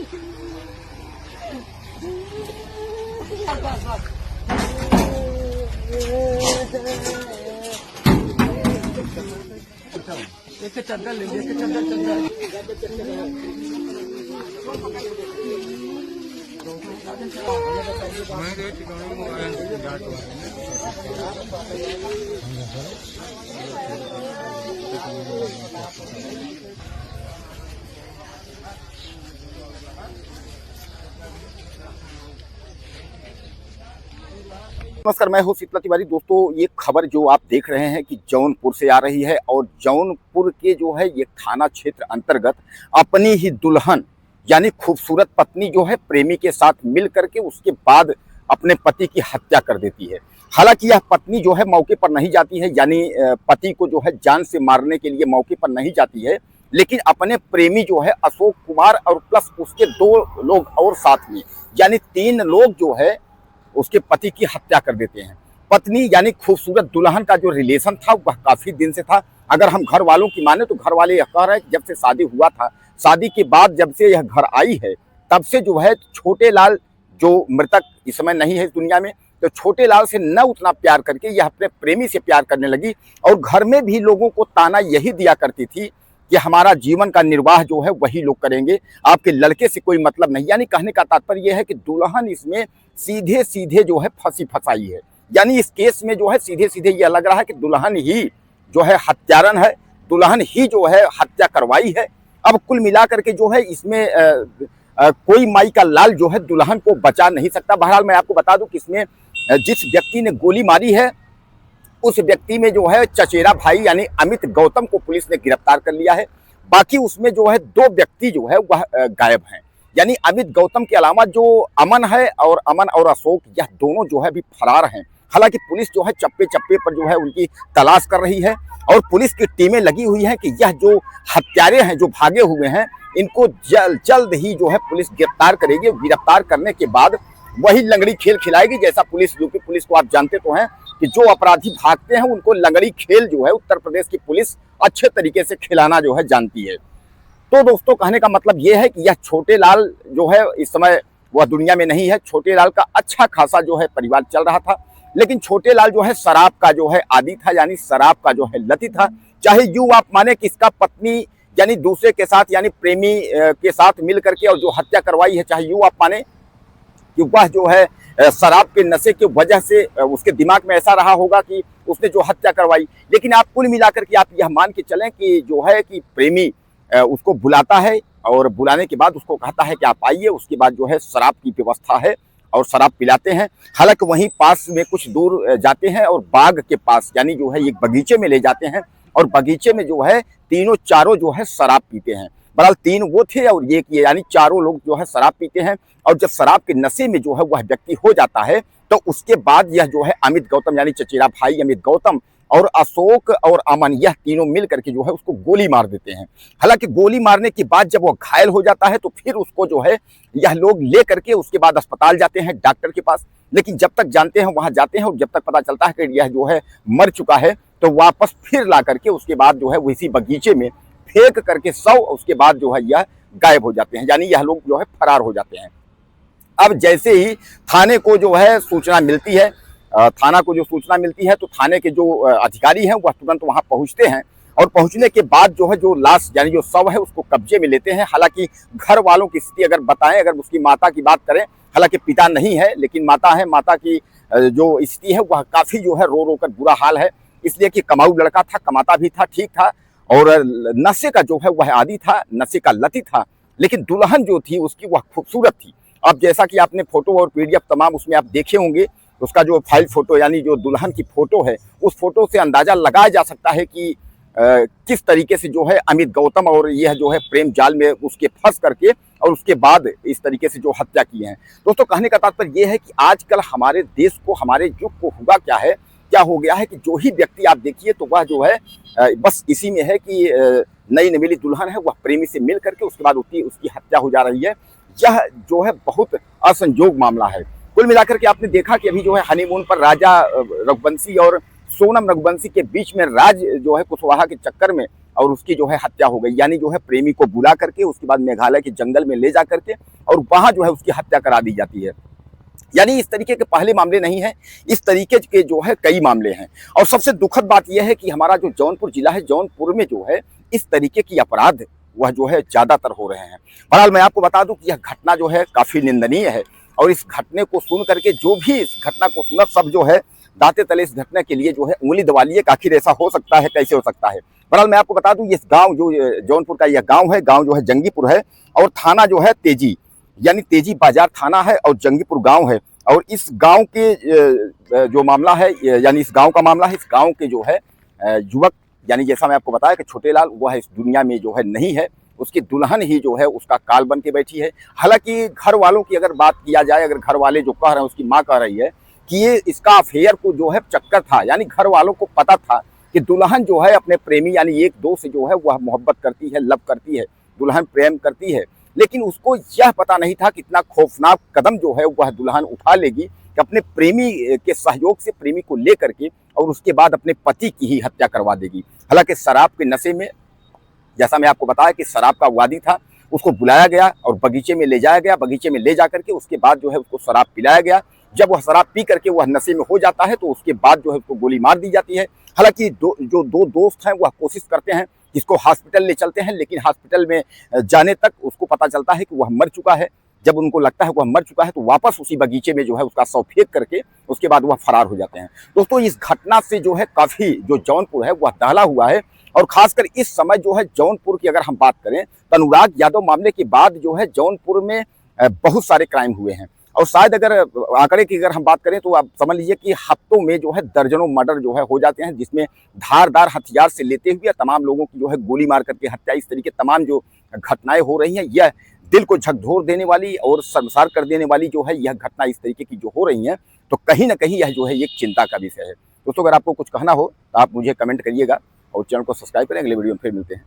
एक चद्दर ले लीजिए, एक चद्दर नमस्कार, मैं हूं शीतला तिवारी। दोस्तों, ये खबर जो आप देख रहे हैं कि जौनपुर से आ रही है और जौनपुर के जो है ये थाना क्षेत्र अंतर्गत अपनी ही दुल्हन यानी खूबसूरत पत्नी जो है प्रेमी के साथ मिल करके उसके बाद अपने पति की हत्या कर देती है। हालांकि यह पत्नी जो है मौके पर नहीं जाती है, यानी पति को जो है जान से मारने के लिए मौके पर नहीं जाती है, लेकिन अपने प्रेमी जो है अशोक कुमार और प्लस उसके 2 लोग और साथ में यानी 3 लोग जो है उसके पति की हत्या कर देते हैं। पत्नी यानी खूबसूरत दुल्हन का जो रिलेशन था वह काफी दिन से था। अगर हम घर वालों की माने तो घर वाले यह कह रहे हैं कि जब से शादी हुआ था, शादी के बाद जब से यह घर आई है तब से जो है छोटे लाल जो मृतक इस समय नहीं है इस दुनिया में, तो छोटे लाल से न उतना प्यार करके यह अपने प्रेमी से प्यार करने लगी। और घर में भी लोगों को ताना यही दिया करती थी कि हमारा जीवन का निर्वाह जो है वही लोग करेंगे, आपके लड़के से कोई मतलब नहीं। यानी कहने का तात्पर्य यह है कि दुल्हन इसमें सीधे सीधे जो है फंसाई है। यानी इस केस में जो है सीधे सीधे यह लग रहा है कि दुल्हन ही जो है हत्यारन है, दुल्हन ही जो है हत्या करवाई है। अब कुल मिलाकर के जो है इसमें कोई माई का लाल जो है दुल्हन को बचा नहीं सकता। बहरहाल मैं आपको बता दूं कि इसमें जिस व्यक्ति ने गोली मारी है उस व्यक्ति में जो है चचेरा भाई यानी अमित गौतम को पुलिस ने गिरफ्तार कर लिया है। बाकी उसमें जो है 2 व्यक्ति जो है वह गायब हैं। यानी अमित गौतम के अलावा जो अमन है और अशोक, यह दोनों जो है अभी फरार हैं। हालांकि पुलिस जो है चप्पे चप्पे पर जो है उनकी तलाश कर रही है और पुलिस की टीमें लगी हुई हैं कि यह जो हत्यारे हैं जो भागे हुए हैं इनको जल्द ही जो है पुलिस गिरफ्तार करेगी। गिरफ्तार करने के बाद वही लंगड़ी खेल खिलाएगी। जैसा यूपी पुलिस को आप जानते तो हैं कि जो अपराधी भागते हैं उनको लंगड़ी खेल जो है उत्तर प्रदेश की पुलिस अच्छे तरीके से खिलाना जो है जानती है। तो दोस्तों, कहने का मतलब ये है कि यह छोटे लाल जो है इस समय वह दुनिया में नहीं है। छोटे लाल का अच्छा खासा जो है परिवार चल रहा था, लेकिन छोटे लाल जो है शराब का जो है आदी था, यानी शराब का जो है लती था। चाहे यूं आप माने कि इसका पत्नी यानी दूसरे के साथ यानी प्रेमी के साथ मिल करके और जो हत्या करवाई है, चाहे यूं आप माने कि वह जो है शराब के नशे की वजह से उसके दिमाग में ऐसा रहा होगा कि उसने जो हत्या करवाई। लेकिन आप कुल मिलाकर के आप यह मान के चलें कि जो है कि प्रेमी उसको बुलाता है और बुलाने के बाद उसको कहता है कि आप आइए। उसके बाद जो है शराब की व्यवस्था है और शराब पिलाते हैं। हालांकि वहीं पास में कुछ दूर जाते हैं और बाग के पास यानी जो है एक बगीचे में ले जाते हैं और बगीचे में जो है तीनों चारों जो है शराब पीते हैं। बहरहाल 3 वो थे और एक ये, यानी चारों लोग जो है शराब पीते हैं। और जब शराब के नशे में जो है वह व्यक्ति हो जाता है तो उसके बाद यह जो है अमित गौतम यानी चचेरा भाई अमित गौतम और अशोक और अमन, यह तीनों मिल करके जो है उसको गोली मार देते हैं। हालांकि गोली मारने के बाद जब वह घायल हो जाता है तो फिर उसको जो है यह लोग ले करके उसके बाद अस्पताल जाते हैं डॉक्टर के पास। लेकिन जब तक जानते हैं वहां जाते हैं और जब तक पता चलता है कि यह जो है मर चुका है तो वापस फिर ला करके उसके बाद जो है उसी बगीचे में फेंक करके उसके बाद जो है यह गायब हो जाते हैं, यानी यह लोग जो है फरार हो जाते हैं। अब जैसे ही थाने को जो है सूचना मिलती है, तो थाने के जो अधिकारी हैं वह तुरंत वहां पहुंचते हैं और पहुंचने के बाद जो है जो लाश यानी जो शव है उसको कब्जे में लेते हैं। हालांकि घर वालों की स्थिति अगर बताएं, अगर उसकी माता की बात करें, हालांकि पिता नहीं है लेकिन माता है, माता की जो स्थिति है वह काफी जो है रो रो कर बुरा हाल है। इसलिए कि कमाऊ लड़का था, कमाता भी था, ठीक था, और नशे का जो है वह आदी था, नशे का लती था। लेकिन दुल्हन जो थी उसकी वह खूबसूरत थी। अब जैसा कि आपने फोटो और पीडीएफ तमाम उसमें आप देखे होंगे, उसका जो फाइल फोटो यानी जो दुल्हन की फोटो है उस फोटो से अंदाजा लगाया जा सकता है कि किस तरीके से जो है अमित गौतम और यह जो है प्रेम जाल में उसके फंस करके और उसके बाद इस तरीके से जो हत्या की है। दोस्तों, कहने का तात्पर्य यह है कि आजकल हमारे देश को, हमारे युग को हुआ क्या हो गया है कि जो ही व्यक्ति आप देखिए तो वह जो है बस इसी में है कि नई नवेली दुल्हन है वह प्रेमी से मिल करके उसके बाद उसकी हत्या हो जा रही है। यह जो है बहुत असंजोग मामला है। कुल मिलाकर के आपने देखा कि अभी जो है हनीमून पर राजा रघुवंशी और सोनम रघुवंशी के बीच में राज जो है कुशवाहा के चक्कर में और उसकी जो है हत्या हो गई। यानी जो है प्रेमी को बुला करके उसके बाद मेघालय के जंगल में ले जा करके और वहां जो है उसकी हत्या करा दी जाती है। यानी इस तरीके के पहले मामले नहीं हैं, इस तरीके के जो है कई मामले हैं। और सबसे दुखद बात यह है कि हमारा जो जौनपुर जिला है, जौनपुर में जो है इस तरीके की अपराध वह जो है ज्यादातर हो रहे हैं। बहरहाल मैं आपको बता दूं कि यह घटना जो है काफी निंदनीय है और इस घटने को सुन करके जो भी इस घटना को सुना सब जो है दांते तले इस घटना के लिए जो है उंगली दबा लिए कि आखिर ऐसा हो सकता है, कैसे हो सकता है। बहरहाल मैं आपको बता दूं इस गांव जो जौनपुर का यह गांव है, गांव जो है जंगीपुर है और थाना जो है तेजी, यानी तेजी बाजार थाना है और जंगीपुर गांव है। और इस गांव के जो मामला है, यानी इस गांव का मामला है, इस गांव के जो है युवक, यानी जैसा मैं आपको बताया कि छोटेलाल वह इस दुनिया में जो है नहीं है, उसकी दुल्हन ही जो है उसका काल बन के बैठी है। हालांकि घर वालों की अगर बात किया जाए, अगर घर वाले जो कह रहे हैं, उसकी माँ कह रही है कि ये इसका अफेयर को जो है चक्कर था, यानी घर वालों को पता था कि दुल्हन जो है अपने प्रेमी यानी एक दो से जो है वह मोहब्बत करती है, लव करती है, दुल्हन प्रेम करती है। लेकिन उसको यह पता नहीं था कि इतना खौफनाक कदम जो है वह दुल्हन उठा लेगी कि अपने प्रेमी के सहयोग से प्रेमी को लेकर के और उसके बाद अपने पति की ही हत्या करवा देगी। हालांकि शराब के नशे में, जैसा मैं आपको बताया कि शराब का वादी था, उसको बुलाया गया और बगीचे में ले जाया गया। बगीचे में ले जा करके उसके बाद जो है उसको शराब पिलाया गया। जब वह शराब पी करके वह नशे में हो जाता है तो उसके बाद जो है उसको गोली मार दी जाती है। हालांकि जो दो दोस्त हैं वह कोशिश करते हैं कि इसको हॉस्पिटल ले चलते हैं, लेकिन हॉस्पिटल में जाने तक उसको पता चलता है कि वह मर चुका है। जब उनको लगता है वह मर चुका है तो वापस उसी बगीचे में जो है उसका शव फेंक करके उसके बाद वह फरार हो जाते हैं। दोस्तों इस घटना से जो है काफी जो जौनपुर है वह दहला हुआ है और खासकर इस समय जो है जौनपुर की अगर हम बात करें तो अनुराग यादव मामले के बाद जो है जौनपुर में बहुत सारे क्राइम हुए हैं और शायद अगर आंकड़े की अगर हम बात करें तो आप समझ लीजिए कि हफ्तों में जो है दर्जनों मर्डर जो है हो जाते हैं, जिसमें धारदार हथियार से लेते हुए तमाम लोगों की जो है गोली मार करके हत्या, इस तरीके तमाम जो घटनाएं हो रही हैं, यह दिल को झकझोर देने वाली और शर्मसार कर देने वाली जो है यह घटना इस तरीके की जो हो रही हैं, तो कहीं ना कहीं यह जो है एक चिंता का विषय है। दोस्तों अगर आपको कुछ कहना हो तो आप मुझे कमेंट करिएगा और चैनल को सब्सक्राइब करें। अगले वीडियो में फिर मिलते हैं।